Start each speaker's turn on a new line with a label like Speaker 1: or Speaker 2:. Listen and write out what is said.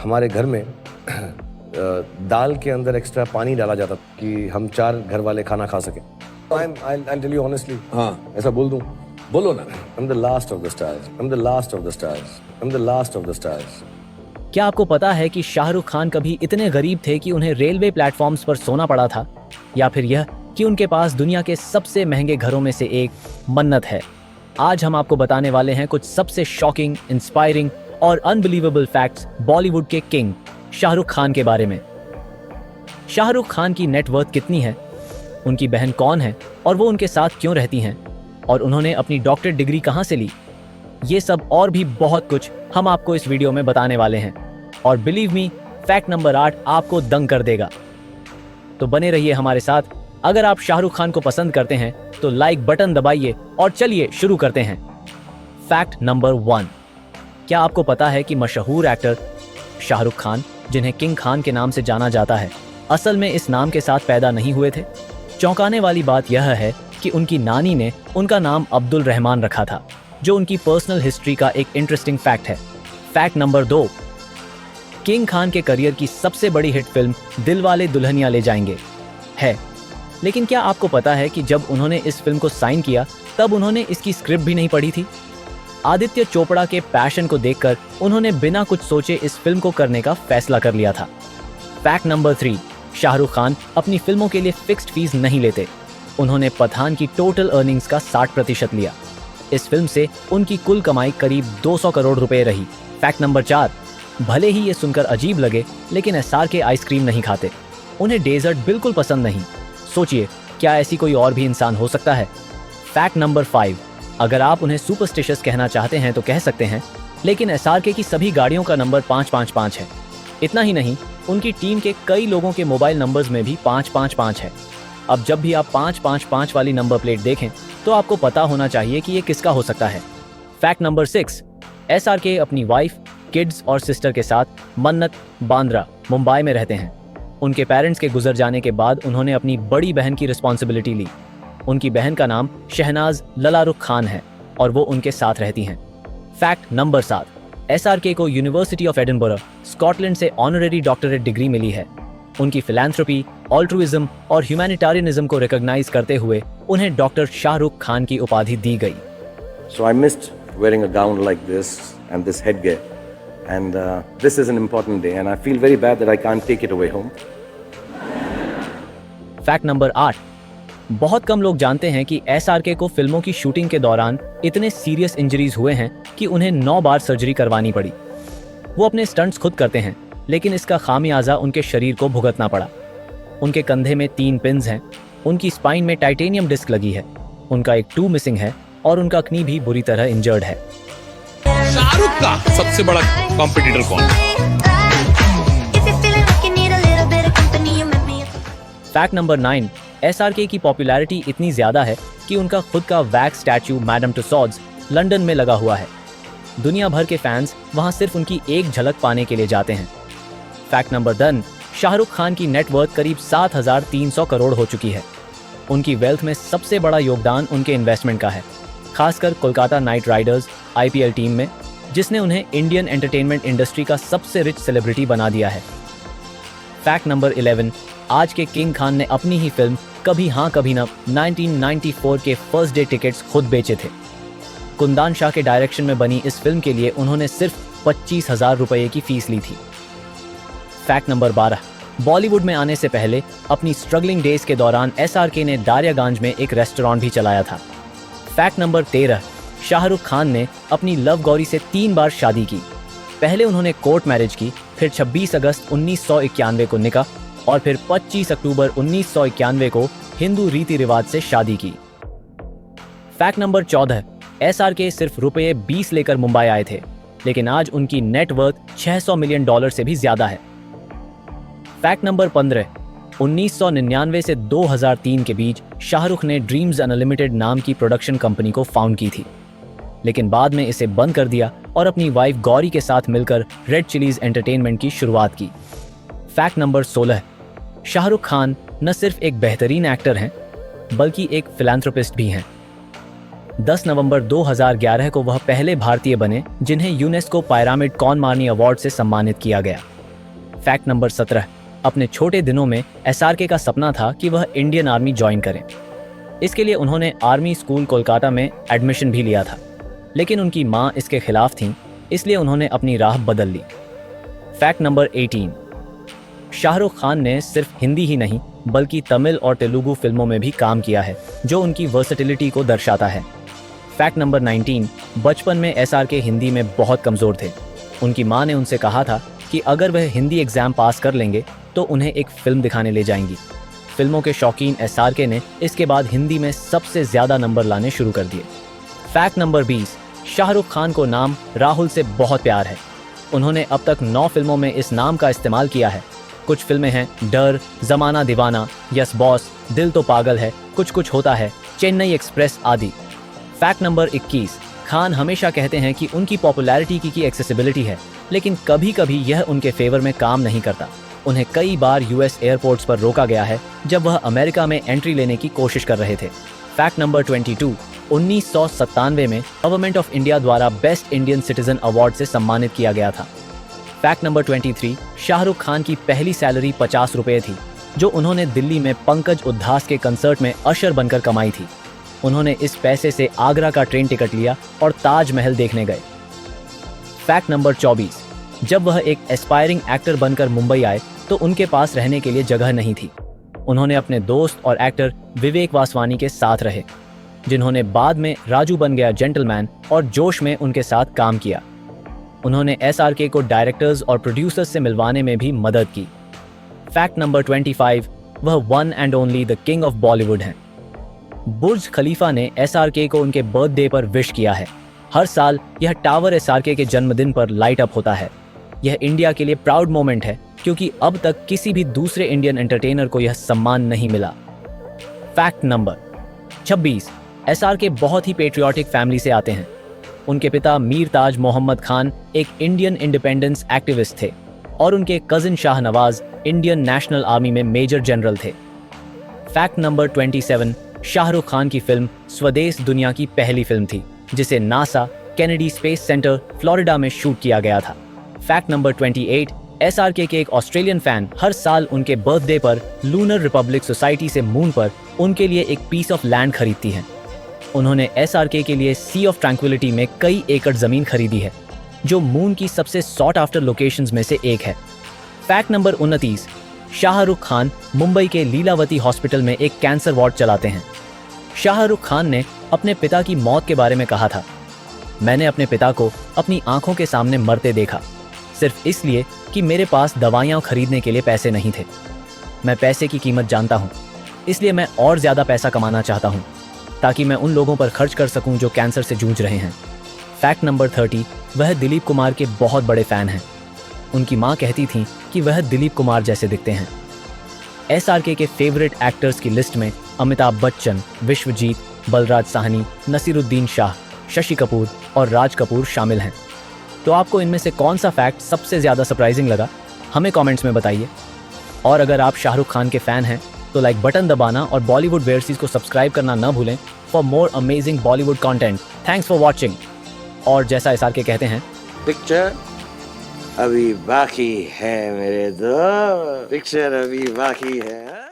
Speaker 1: हमारे घर में दाल के अंदर एक्स्ट्रा पानी डाला जाता कि हम 4 घर वाले खाना खा सकें। I'll tell you honestly,
Speaker 2: हाँ
Speaker 1: ऐसा बोल दूं,
Speaker 2: बोलो ना।
Speaker 1: I'm the last of the stars. I'm the last of the stars. I'm the last of the stars.
Speaker 3: क्या आपको पता है कि शाहरुख खान कभी इतने गरीब थे कि उन्हें रेलवे प्लेटफॉर्म्स पर सोना पड़ा था, या फिर यह कि उनके पास दुनिया के सबसे महंगे घरों में से एक मन्नत है। आज हम आपको बताने वाले हैं कुछ सबसे शॉकिंग, इंस्पायरिंग और अनबिलीवेबल फैक्ट्स बॉलीवुड के किंग शाहरुख खान के बारे में। शाहरुख खान की नेटवर्थ कितनी है, उनकी बहन कौन है और वो उनके साथ क्यों रहती हैं, और उन्होंने अपनी डॉक्टरेट डिग्री कहां से ली, ये सब और भी बहुत कुछ हम आपको इस वीडियो में बताने वाले हैं। और बिलीव मी, फैक्ट नंबर 8 आपको दंग कर देगा। तो बने रहिए हमारे साथ। अगर आप शाहरुख खान को पसंद करते हैं तो लाइक बटन दबाइए और चलिए शुरू करते हैं। फैक्ट नंबर 1, क्या आपको पता है कि मशहूर एक्टर शाहरुख खान, जिन्हें किंग खान के नाम से जाना जाता है, असल में इस नाम के साथ पैदा नहीं हुए थे। चौंकाने वाली बात यह है कि उनकी नानी ने उनका नाम अब्दुल रहमान रखा था, जो उनकी पर्सनल हिस्ट्री का एक इंटरेस्टिंग फैक्ट है। फैक्ट नंबर 2, किंग खान के करियर की सबसे बड़ी हिट फिल्म दिलवाले दुल्हनिया ले जाएंगे है। लेकिन क्या आपको पता है कि जब उन्होंने इस फिल्म को साइन किया तब उन्होंने इसकी स्क्रिप्ट भी नहीं पढ़ी थी। आदित्य चोपड़ा के पैशन को देखकर उन्होंने बिना कुछ सोचे इस फिल्म को करने का फैसला कर लिया था। फैक्ट नंबर 3, शाहरुख खान अपनी फिल्मों के लिए फिक्स्ड फीस नहीं लेते। उन्होंने पठान की टोटल अर्निंग्स का 60% लिया। इस फिल्म से उनकी कुल कमाई करीब 200 करोड़ रुपए रही। फैक्ट नंबर 4, भले ही ये सुनकर अजीब लगे, लेकिन SRK आइसक्रीम नहीं खाते। उन्हें डेजर्ट बिल्कुल पसंद नहीं। सोचिए, क्या ऐसी कोई और भी इंसान हो सकता है। फैक्ट नंबर 5, अगर आप उन्हें सुपरस्टिशियस कहना चाहते हैं तो कह सकते हैं, लेकिन SRK की सभी गाड़ियों का नंबर 555 है। इतना ही नहीं, उनकी टीम के कई लोगों के मोबाइल नंबर्स में भी 555 है। अब जब भी आप 555 वाली नंबर प्लेट देखें तो आपको पता होना चाहिए कि ये किसका हो सकता है। फैक्ट नंबर 6, SRK अपनी वाइफ, किड्स और सिस्टर के साथ मन्नत, बांद्रा, मुंबई में रहते हैं। उनके पेरेंट्स के गुजर जाने के बाद उन्होंने अपनी बड़ी बहन की रिस्पॉन्सिबिलिटी ली। उनकी बहन का नाम शहनाज ललारुख खान है और वो उनके साथ रहती हैं। फैक्ट नंबर 7, SRK को यूनिवर्सिटी ऑफ एडिनबरा, स्कॉटलैंड से ऑनरेरी डॉक्टरेट डिग्री मिली है। उनकी फिलैंथ्रोपी, ऑल्ट्रुइज्म और ह्यूमैनिटेरियनिज्म को रिकॉग्नाइज करते हुए उन्हें डॉक्टर शाहरुख खान की उपाधि दी गई।
Speaker 1: So I missed wearing a gown like this and this headgear. And this is an important day and I feel very bad that I can't take it away home.
Speaker 3: Fact number 8, बहुत कम लोग जानते हैं कि SRK को फिल्मों की shooting के दौरान इतने सीरियस इंजरीज हुए हैं कि उन्हें 9 बार सर्जरी करवानी पड़ी। वो अपने स्टंट्स खुद करते हैं, लेकिन इसका खामियाजा उनके शरीर को भुगतना पड़ा। उनके कंधे में 3 पिन्स हैं, उनकी स्पाइन में टाइटेनियम डिस्क लगी है, उनका एक टू मिसिंग है और उनका कनी भी बुरी तरह इंजर्ड है।
Speaker 2: शाहरुख का सबसे बड़ा कॉम्पिटिटर कौन है?
Speaker 3: फैक्ट नंबर 9, SRK की पॉपुलैरिटी इतनी ज्यादा है कि उनका खुद का वैक्स स्टैचू मैडम टुसॉड्स लंदन में लगा हुआ है। दुनिया भर के फैंस वहां सिर्फ उनकी एक झलक पाने के लिए जाते हैं। फैक्ट नंबर 10, शाहरुख खान की नेटवर्थ करीब 7,300 करोड़ हो चुकी है। उनकी वेल्थ में सबसे बड़ा योगदान उनके इन्वेस्टमेंट का है, खासकर Kolkata night Riders IPL team में, जिसने उन्हें इंडियन एंटरटेनमेंट इंडस्ट्री का सबसे रिच सेलिब्रिटी बना दिया है। फैक्ट नंबर 11, आज के किंग खान ने अपनी ही फिल्म कभी हाँ कभी ना 1994 के फर्स्ट डे टिकट्स खुद बेचे थे। कुंदन शाह के डायरेक्शन में बनी इस फिल्म के लिए उन्होंने सिर्फ 25,000 रुपये की फीस ली थी। फैक्ट नंबर 12, बॉलीवुड में आने से पहले अपनी स्ट्रगलिंग डेज के दौरान SRK ने दारियागंज में एक रेस्टोरेंट भी चलाया था। फैक्ट नंबर 13, शाहरुख खान ने अपनी लव गौरी से 3 बार शादी की। पहले उन्होंने कोर्ट मैरिज की, फिर 26 अगस्त 1991 को निकाह और फिर 25 अक्टूबर 1991 को हिंदू रीति रिवाज से शादी की। फैक्ट नंबर 14, SRK सिर्फ रुपये 20 लेकर मुंबई आए थे, लेकिन आज उनकी नेटवर्थ $600 मिलियन से भी ज्यादा है। फैक्ट नंबर 15, 1999 से 2003 के बीच शाहरुख ने ड्रीम्स अनलिमिटेड नाम की प्रोडक्शन कंपनी को फाउंड की थी, लेकिन बाद में इसे बंद कर दिया और अपनी वाइफ गौरी के साथ मिलकर रेड चिलीज एंटरटेनमेंट की शुरुआत की। फैक्ट नंबर 16, शाहरुख खान न सिर्फ एक बेहतरीन एक्टर हैं, बल्कि एक फिलैंथ्रोपिस्ट भी हैं। 10 नवंबर 2011 को वह पहले भारतीय बने जिन्हें यूनेस्को पिरामिड कौन मार्नी अवार्ड से सम्मानित किया गया। फैक्ट नंबर 17, अपने छोटे दिनों में एसआरके का सपना था कि वह इंडियन आर्मी ज्वाइन करें। इसके लिए उन्होंने आर्मी स्कूल कोलकाता में एडमिशन भी लिया था, लेकिन उनकी मां इसके खिलाफ थीं, इसलिए उन्होंने अपनी राह बदल ली। फैक्ट नंबर 18, शाहरुख खान ने सिर्फ हिंदी ही नहीं बल्कि तमिल और तेलुगु फिल्मों में भी काम किया है, जो उनकी वर्सेटिलिटी को दर्शाता है। फैक्ट नंबर 19, बचपन में एसआरके हिंदी में बहुत कमज़ोर थे। उनकी मां ने उनसे कहा था कि अगर वह हिंदी एग्ज़ाम पास कर लेंगे तो उन्हें एक फ़िल्म दिखाने ले जाएंगी। फिल्मों के शौकीन एसआरके ने इसके बाद हिंदी में सबसे ज़्यादा नंबर लाने शुरू कर दिए। फैक्ट नंबर 20, शाहरुख खान को नाम राहुल से बहुत प्यार है। उन्होंने अब तक 9 फिल्मों में इस नाम का इस्तेमाल किया है। कुछ फिल्में हैं डर, जमाना दीवाना, यस बॉस, दिल तो पागल है, कुछ कुछ होता है, चेन्नई एक्सप्रेस आदि। फैक्ट नंबर 21, खान हमेशा कहते हैं कि उनकी पॉपुलैरिटी की एक्सेसिबिलिटी है, लेकिन कभी कभी यह उनके फेवर में काम नहीं करता। उन्हें कई बार यूएस एयरपोर्ट्स पर रोका गया है जब वह अमेरिका में एंट्री लेने की कोशिश कर रहे थे। फैक्ट नंबर 22, 1997 में गवर्नमेंट ऑफ इंडिया द्वारा बेस्ट इंडियन सिटीजन अवार्ड से सम्मानित किया गया था। फैक्ट नंबर 23, शाहरुख खान की पहली सैलरी 50 रुपये थी, जो उन्होंने दिल्ली में पंकज उद्धास के कंसर्ट में अशर बनकर कमाई थी। उन्होंने इस पैसे से आगरा का ट्रेन टिकट लिया और ताजमहल देखने गए। फैक्ट नंबर 24, जब वह एक एस्पायरिंग एक्टर बनकर मुंबई आए तो उनके पास रहने के लिए जगह नहीं थी। उन्होंने अपने दोस्त और एक्टर विवेक वासवानी के साथ रहे, जिन्होंने बाद में राजू बन गया जेंटलमैन और जोश में उनके साथ काम किया। उन्होंने एसआरके को डायरेक्टर्स और प्रोड्यूसर्स से मिलवाने में भी मदद की। फैक्ट नंबर 25, वह one and only the king of Bollywood हैं। बुर्ज खलीफा ने एसआरके को उनके बर्थडे पर विश किया है। हर साल यह टावर एसआरके के जन्मदिन पर लाइट अप होता है। यह इंडिया के लिए प्राउड मोमेंट है, क्योंकि अब तक किसी भी दूसरे इंडियन एंटरटेनर को यह सम्मान नहीं मिला। फैक्ट नंबर 26, एसआरके बहुत ही पेट्रियाटिक फैमिली से आते हैं। उनके पिता मीर ताज मोहम्मद खान एक इंडियन इंडिपेंडेंस एक्टिविस्ट थे और उनके cousin Shahnawaz Indian national army में मेजर जनरल थे। फैक्ट नंबर 27, शाहरुख खान की फिल्म स्वदेश दुनिया की पहली फिल्म थी, जिसे NASA Kennedy space centre Florida में शूट किया गया था। फैक्ट नंबर 28, एसआरके के एक ऑस्ट्रेलियन फैन हर साल उनके बर्थडे पर लूनर रिपब्लिक सोसाइटी से मून पर उनके लिए एक पीस ऑफ लैंड खरीदती हैं। उन्होंने एसआरके के लिए सी ऑफ ट्रैंक्विलिटी में कई एकड़ जमीन खरीदी है, जो मून की सबसे सॉट आफ्टर लोकेशंस में से एक है। फैक्ट नंबर 29, शाहरुख खान मुंबई के लीलावती हॉस्पिटल में एक कैंसर वार्ड चलाते हैं। शाहरुख खान ने अपने पिता की मौत के बारे में कहा था, मैंने अपने पिता को अपनी आंखों के सामने मरते देखा, सिर्फ इसलिए कि मेरे पास दवाइयाँ खरीदने के लिए पैसे नहीं थे। मैं पैसे की कीमत जानता हूँ, इसलिए मैं और ज़्यादा पैसा कमाना चाहता हूँ ताकि मैं उन लोगों पर खर्च कर सकूं जो कैंसर से जूझ रहे हैं। फैक्ट नंबर 30, वह दिलीप कुमार के बहुत बड़े फ़ैन हैं। उनकी माँ कहती थी कि वह दिलीप कुमार जैसे दिखते हैं। एसआरके के फेवरेट एक्टर्स की लिस्ट में अमिताभ बच्चन, विश्वजीत, बलराज साहनी, नसीरुद्दीन शाह, शशि कपूर और राज कपूर शामिल हैं। तो आपको इनमें से कौन सा फैक्ट सबसे ज़्यादा सरप्राइजिंग लगा, हमें कमेंट्स में बताइए। और अगर आप शाहरुख खान के फ़ैन हैं तो लाइक बटन दबाना और बॉलीवुड वेयरसीज को सब्सक्राइब करना न भूलें for more amazing Bollywood content. Thanks for watching. और जैसा एसआरके कहते हैं,
Speaker 4: पिक्चर अभी बाकी है मेरे दोस्त, पिक्चर अभी बाकी है।